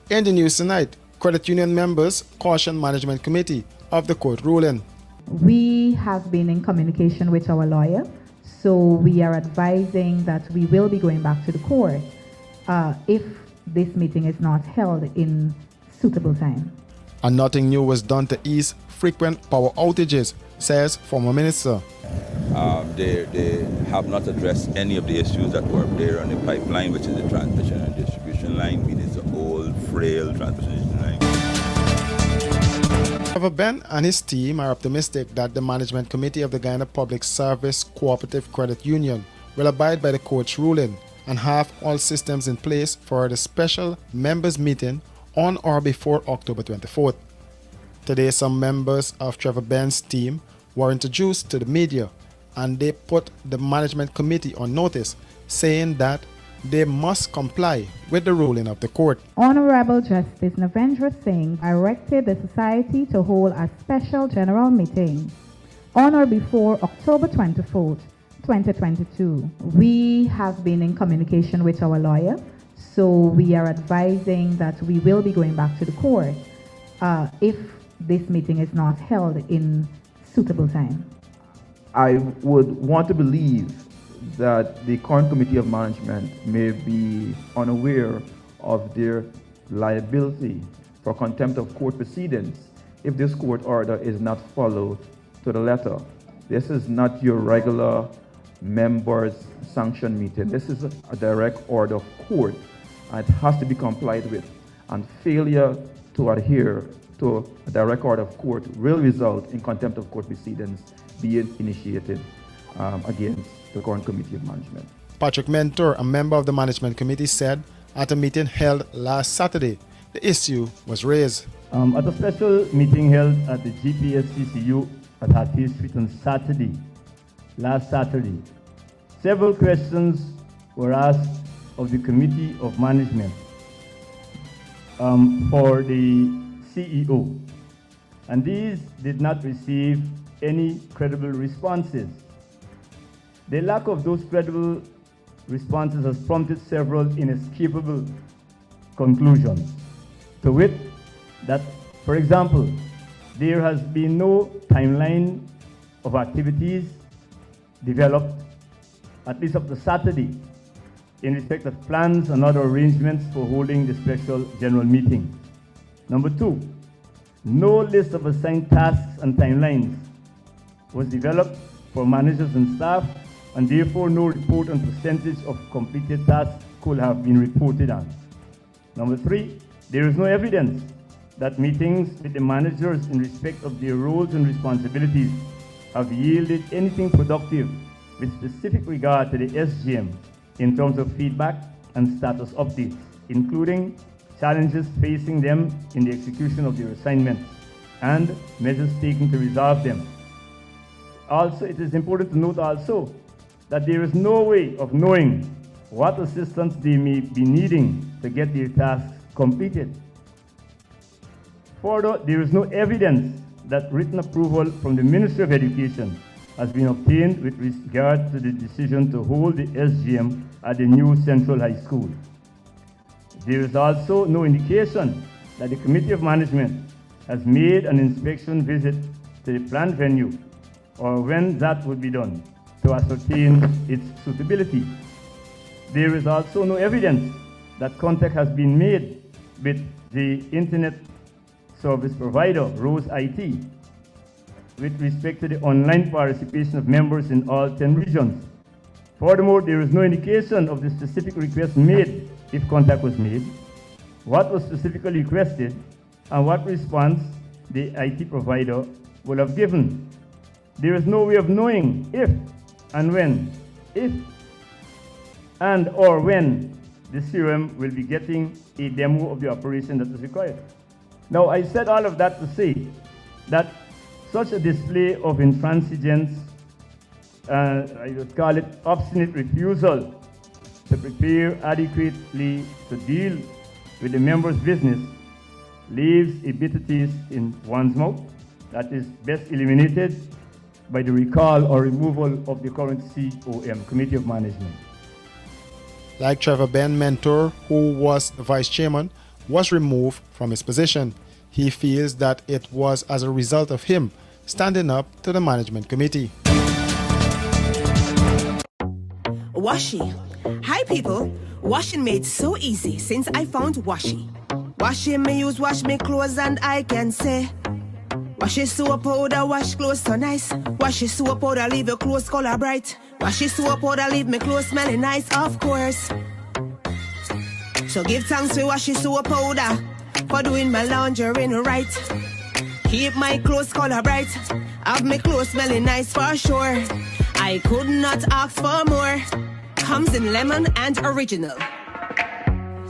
In the news tonight, credit union members caution management committee of the court ruling. We have been in communication with our lawyer, so we are advising that we will be going back to the court if this meeting is not held in suitable time. And nothing new was done to ease frequent power outages, says former minister. They have not addressed any of the issues that were there on the pipeline, which is the transmission and distribution line, meaning it's an old, frail transmission line. Trevor Ben and his team are optimistic that the management committee of the Guyana Public Service Cooperative Credit Union will abide by the court's ruling and have all systems in place for the special members meeting on or before October 24th. Today, some members of Trevor Ben's team were introduced to the media, and they put the management committee on notice, saying that they must comply with the ruling of the court. Honorable Justice Navendra Singh directed the society to hold a special general meeting on or before October 24th, 2022. We have been in communication with our lawyer, so we are advising that we will be going back to the court if this meeting is not held in suitable time. I would want to believe that the current committee of management may be unaware of their liability for contempt of court proceedings if this court order is not followed to the letter. This is not your regular members sanction meeting. This is a direct order of court, and it has to be complied with, and failure to adhere to a direct order of court will result in contempt of court proceedings being initiated against the current committee of management. Patrick Mentor, a member of the management committee, said at a meeting held last Saturday, the issue was raised. At a special meeting held at the GPSCCU at Hafiz Street on last Saturday, several questions were asked of the committee of management for the CEO, and these did not receive any credible responses. The lack of those credible responses has prompted several inescapable conclusions. To wit, that, for example, there has been no timeline of activities developed, at least up to Saturday, in respect of plans and other arrangements for holding the special general meeting. Number two, no list of assigned tasks and timelines was developed for managers and staff, and therefore no report on percentage of completed tasks could have been reported on. Number three, there is no evidence that meetings with the managers in respect of their roles and responsibilities have yielded anything productive with specific regard to the SGM in terms of feedback and status updates, including challenges facing them in the execution of their assignments and measures taken to resolve them. Also, it is important to note also that there is no way of knowing what assistance they may be needing to get their tasks completed. Further, there is no evidence that written approval from the Ministry of Education has been obtained with regard to the decision to hold the SGM at the new Central High School. There is also no indication that the Committee of Management has made an inspection visit to the planned venue or when that would be done to ascertain its suitability. There is also no evidence that contact has been made with the Internet service provider, Rose IT, with respect to the online participation of members in all 10 regions. Furthermore, there is no indication of the specific request made, if contact was made, what was specifically requested, and what response the IT provider will have given. There is no way of knowing if and when the CRM will be getting a demo of the operation that is required. Now, I said all of that to say that such a display of intransigence, I would call it obstinate refusal to prepare adequately to deal with the member's business, leaves a bitter taste in one's mouth that is best eliminated by the recall or removal of the current COM, Committee of Management. Like Trevor Ben Mentor, who was the vice chairman, was removed from his position. He feels that it was as a result of him standing up to the management committee. Washi. Hi people. Washing made so easy since I found Washi. Washing me use wash me clothes and I can say Washi soap powder wash clothes so nice. Washi soap powder leave your clothes color bright. Washi soap powder leave me clothes smelling nice, of course. So give thanks to Washi soap powder for doing my laundry right. Keep my clothes color bright. Have my clothes smelling nice for sure. I could not ask for more. Comes in lemon and original.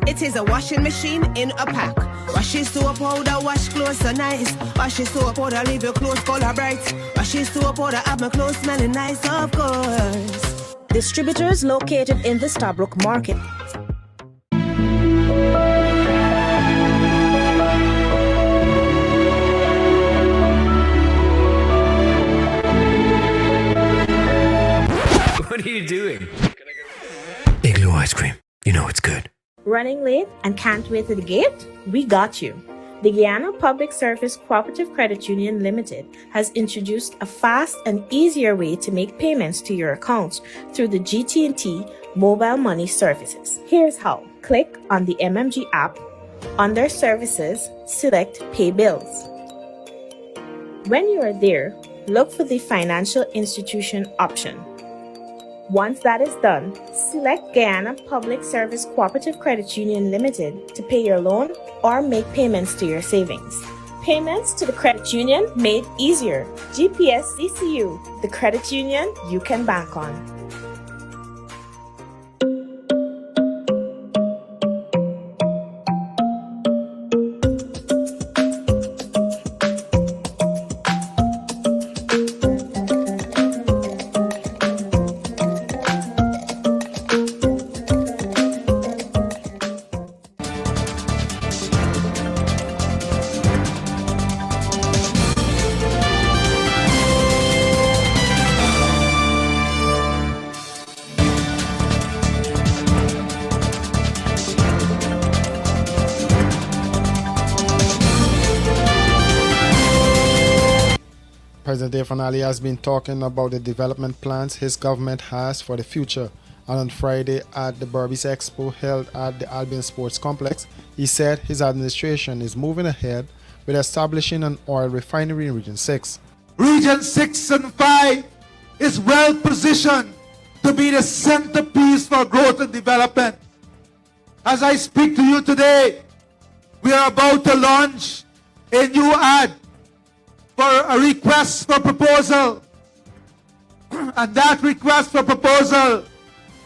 It is a washing machine in a pack. Washi soap powder wash clothes so nice. Washi soap powder leave your clothes color bright. Washi soap powder have my clothes smelling nice, of course. Distributors located in the Stabrook Market. What are you doing? Igloo ice cream. You know it's good. Running late and can't wait to the gate? We got you. The Guyana Public Service Cooperative Credit Union Limited has introduced a fast and easier way to make payments to your accounts through the GT&T mobile money services. Here's how. Click on the MMG app. Under Services, select Pay Bills. When you are there, look for the Financial Institution option. Once that is done, select Guyana Public Service Cooperative Credit Union Limited to pay your loan or make payments to your savings. Payments to the credit union made easier. GPS CCU, the credit union you can bank on. President Afan Ali has been talking about the development plans his government has for the future. And on Friday at the Berbice Expo held at the Albion Sports Complex, he said his administration is moving ahead with establishing an oil refinery in Region 6. Region 6 and 5 is well positioned to be the centerpiece for growth and development. As I speak to you today, we are about to launch a new ad for a request for proposal. And that request for proposal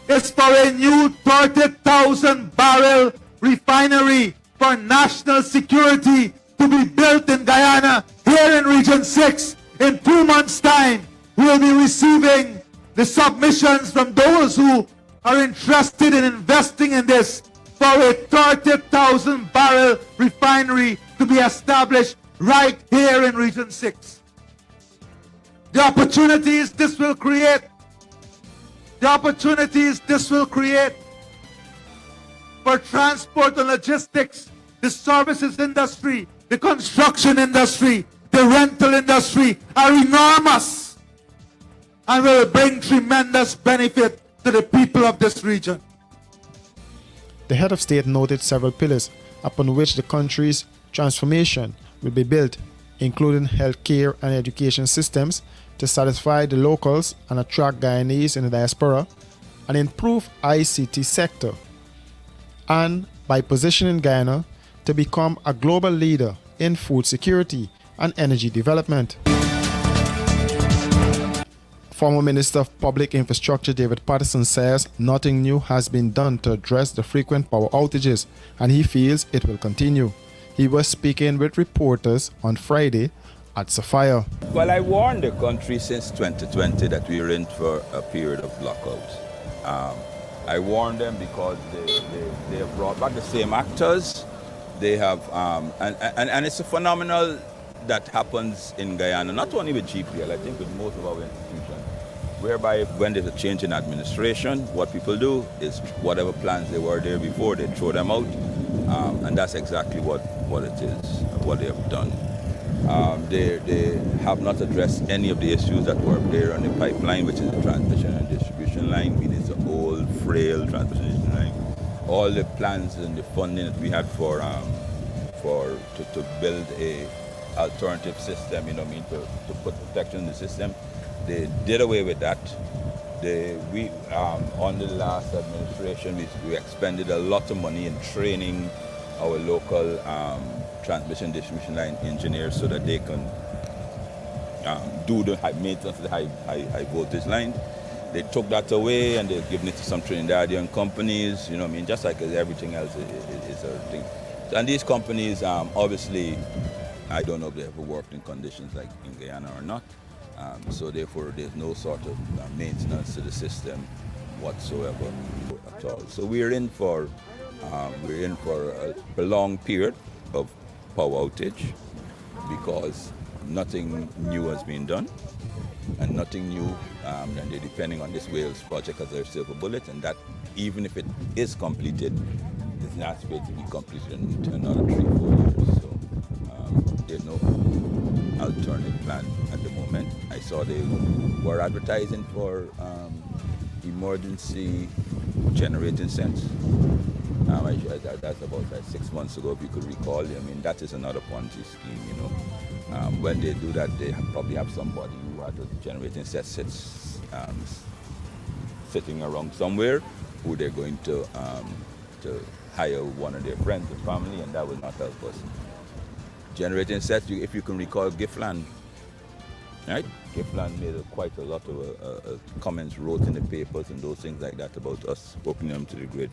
is for a new 30,000 barrel refinery for national security to be built in Guyana, here in Region 6. In 2 months' time, we will be receiving the submissions from those who are interested in investing in this for a 30,000 barrel refinery to be established right here in Region 6. The opportunities this will create, for transport and logistics, the services industry, the construction industry, the rental industry are enormous and will bring tremendous benefit to the people of this region. The head of state noted several pillars upon which the country's transformation will be built, including healthcare and education systems to satisfy the locals and attract Guyanese in the diaspora, and improve ICT sector, and by positioning Guyana to become a global leader in food security and energy development. Former Minister of Public Infrastructure David Patterson says nothing new has been done to address the frequent power outages, and he feels it will continue. He was speaking with reporters on Friday at Sapphire. Well, I warned the country since 2020 that we were in for a period of blackouts. I warned them because they have brought back the same actors. They have, and it's a phenomenon that happens in Guyana, not only with GPL, I think with most of our institutions, whereby when there's a change in administration, what people do is whatever plans they were there before, they throw them out And that's exactly what it is, what they have done. They have not addressed any of the issues that were there on the pipeline, which is the transmission and distribution line, meaning it's an old, frail transmission line. All the plans and the funding that we had to build a alternative system, to put protection in the system, they did away with that. On the last administration, we expended a lot of money in training our local transmission distribution line engineers so that they can do the maintenance of the high voltage line. They took that away and they've given it to some Trinidadian companies, just like everything else is a thing. And these companies, obviously, I don't know if they ever worked in conditions like in Guyana or not. So therefore, there's no sort of maintenance to the system whatsoever at all. So we're in for a prolonged period of power outage because nothing new has been done and nothing new, and they're depending on this Wales project as their silver bullet, and that even if it is completed, it's not expected to be completed in another 3-4 years. So there's no alternate plan at the moment. I saw they were advertising for emergency generating sets. That's about 6 months ago, if you could recall. That is another Ponzi scheme, when they do that, they probably have somebody who has a generating set sitting around somewhere who they're going to hire one of their friends and family, and that will not help us. Generating sets, if you can recall Giftland, right? Giftland made quite a lot of comments, wrote in the papers and those things like that about us opening them to the grid.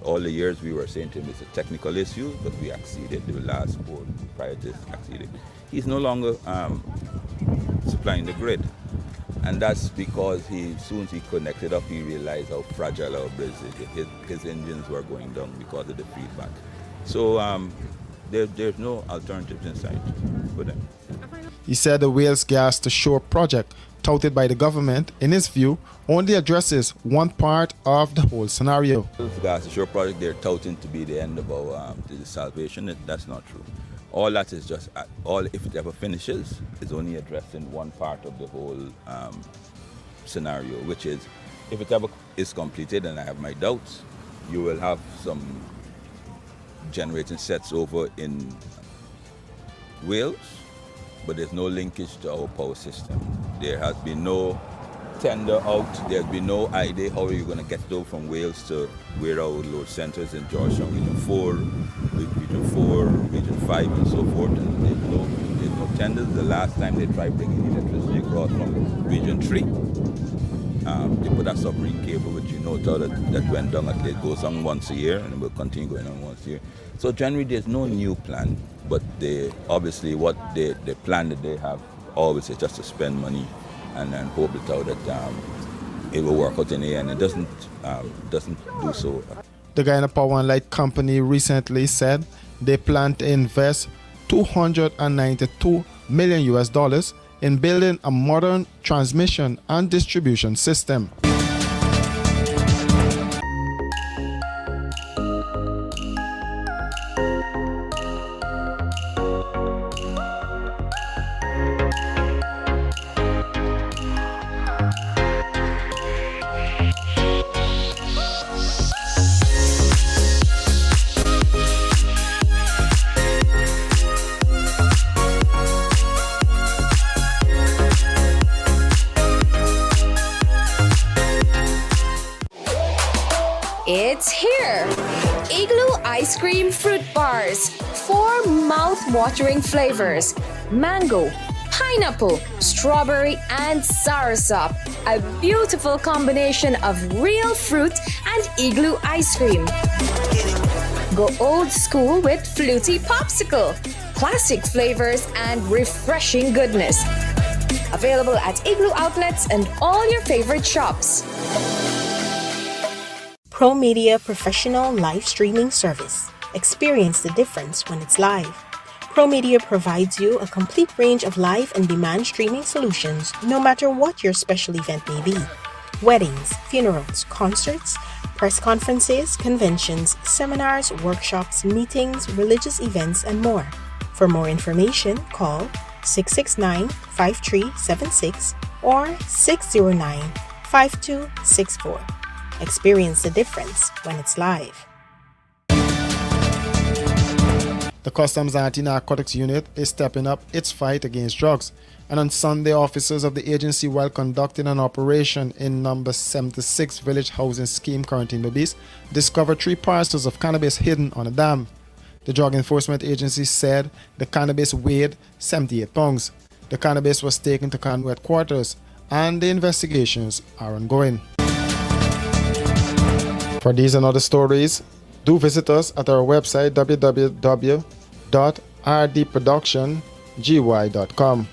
All the years we were saying to him it's a technical issue, but we acceded. The last board prior to this acceded. He's no longer supplying the grid. And that's because as soon as he connected up, he realized how fragile our bridge is. His engines were going down because of the feedback. So there's no alternatives in sight for them. He said the Wales Gas to Shore project, touted by the government, in his view, only addresses one part of the whole scenario. Wales Gas to Shore project, they're touting to be the end of our the salvation. That's not true. All that is just, if it ever finishes, is only addressing one part of the whole scenario, which is, if it ever is completed, and I have my doubts, you will have some generating sets over in Wales, but there's no linkage to our power system. There has been no tender out, there's been no idea how you're going to get over from Wales to where our load centers in Georgetown, Region 4, Region 5, and so forth. And there's no tenders. The last time they tried bringing electricity across from Region 3, they put a submarine cable, which that went down. It goes on once a year, and it will continue going on once a year. So generally, there's no new plan, but the plan that they have always is just to spend money and then hope that it will work out in the end. It doesn't do so. The Guyana Power and Light Company recently said they plan to invest $292 million in building a modern transmission and distribution system. It's here! Igloo Ice Cream Fruit Bars. 4 mouth-watering flavors. Mango, pineapple, strawberry, and soursop. A beautiful combination of real fruit and Igloo ice cream. Go old school with Fluty Popsicle. Classic flavors and refreshing goodness. Available at Igloo outlets and all your favorite shops. Pro Media Professional Live Streaming Service. Experience the difference when it's live. Pro Media provides you a complete range of live and demand streaming solutions, no matter what your special event may be. weddings, funerals, concerts, press conferences, conventions, seminars, workshops, meetings, religious events, and more. For more information, call 669-5376 or 609-5264. Experience the difference when it's live. The Customs Anti-Narcotics Unit is stepping up its fight against drugs, and on Sunday, officers of the agency, while conducting an operation in number 76 Village Housing Scheme, Quarantine Babies, discovered 3 parcels of cannabis hidden on a dam. The Drug Enforcement Agency said the cannabis weighed 78 pounds. The cannabis was taken to Canoe headquarters, and the investigations are ongoing. For these and other stories, do visit us at our website www.rdproductiongy.com.